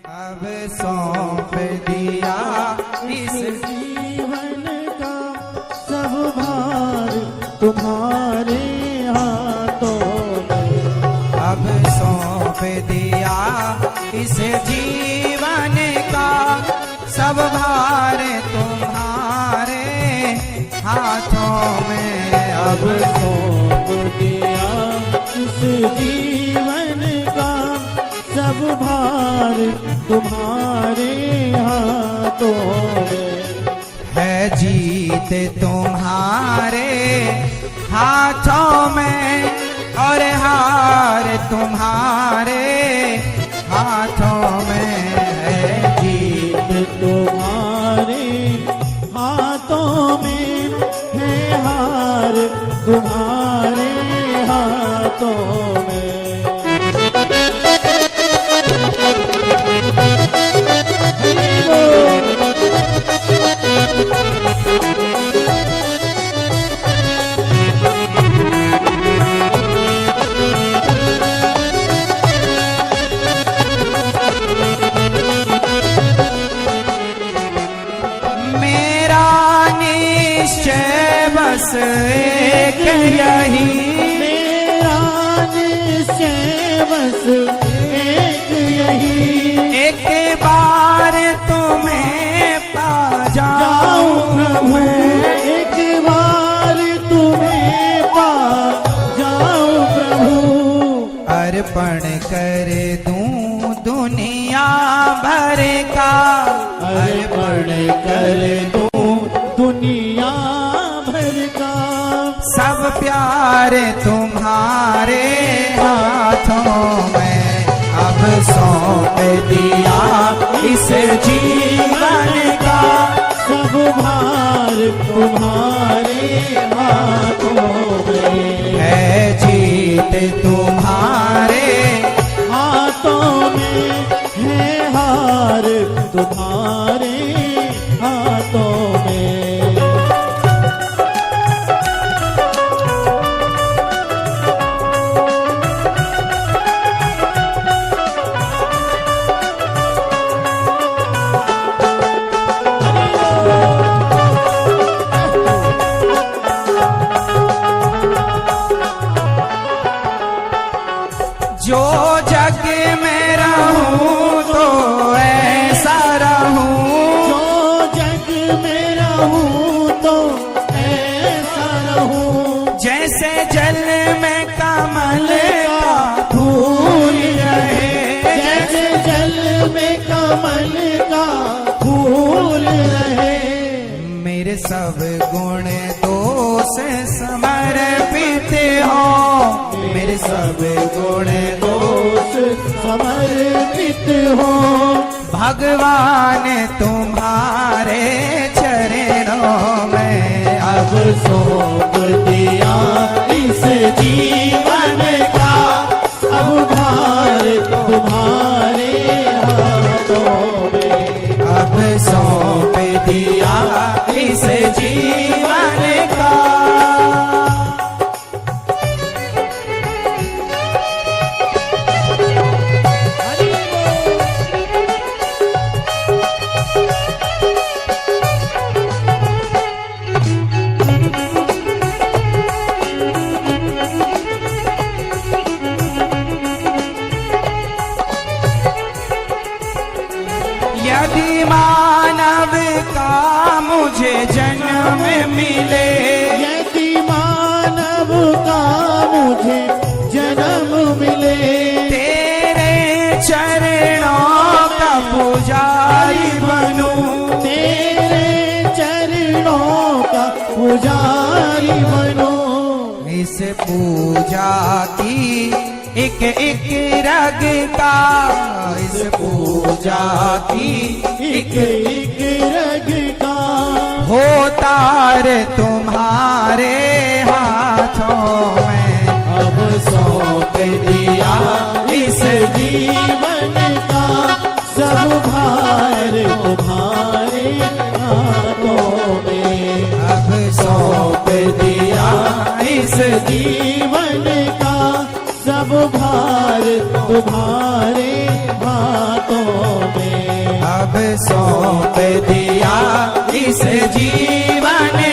अब सौंप दिया इस जीवन का सब भार तुम्हारे हाथों में। अब सौंप दिया इस जीवन का सब भार तुम्हारे हाथों में। अब सौंप दिया इस जीवन का सब भार तुम्हारे हाथों में। है जीत तुम्हारे हाथों में और हार तुम्हारे हाथों में। है जीत तुम्हारे हाथों में है, हार तुम्हारे हाथों में। बस एक यही मेरा निश्चय बस एक यही, एक बार तुम्हें पा जाऊं प्रभु, एक बार तुम्हें पा जाऊं प्रभु। अर्पण कर दूं दुनिया भर का, अर्पण कर दूं दुनिया सब प्यार तुम्हारे हाथों में। अब सौंप दिया इस जीवन का सब भार तुम्हारे हाथों में। है जीत तुम्हारे हाथों में है, हार तुम्हारे हाथों में। जो जग में रहूं तो ऐसा रहूं, जो जग में रहूं तो ऐसा रहूं, जैसे जल में कमल का फूल रहे, जैसे जल में कमल का फूल रहे। मेरे सब गुण दोष समर्पित हो, मेरे सब गुण दोष समर्पित हो। भगवान तुम्हारे चरणों में। अब सौंप दिया इस जीवन का सब भार तुम्हारे हाथों में। अब सौंप दिया इस जीवन का। यदि मानव का मुझे जन्म मिले, यदि मानव का मुझे जन्म मिले, तेरे चरणों का पुजारी बनूं, तेरे चरणों का पुजारी बनूं। इस पूजा की एक एक रग का, इस पूजा की एक एक रग का हो तार तुम्हारे हाथों में। अब सौंप दिया इस जीवन का सब भार तुम्हारे हाथों में। अब सौंप दिया इस जीवन का सब भार तुम्हारे हाथों में। सौंप दिया इस जीवन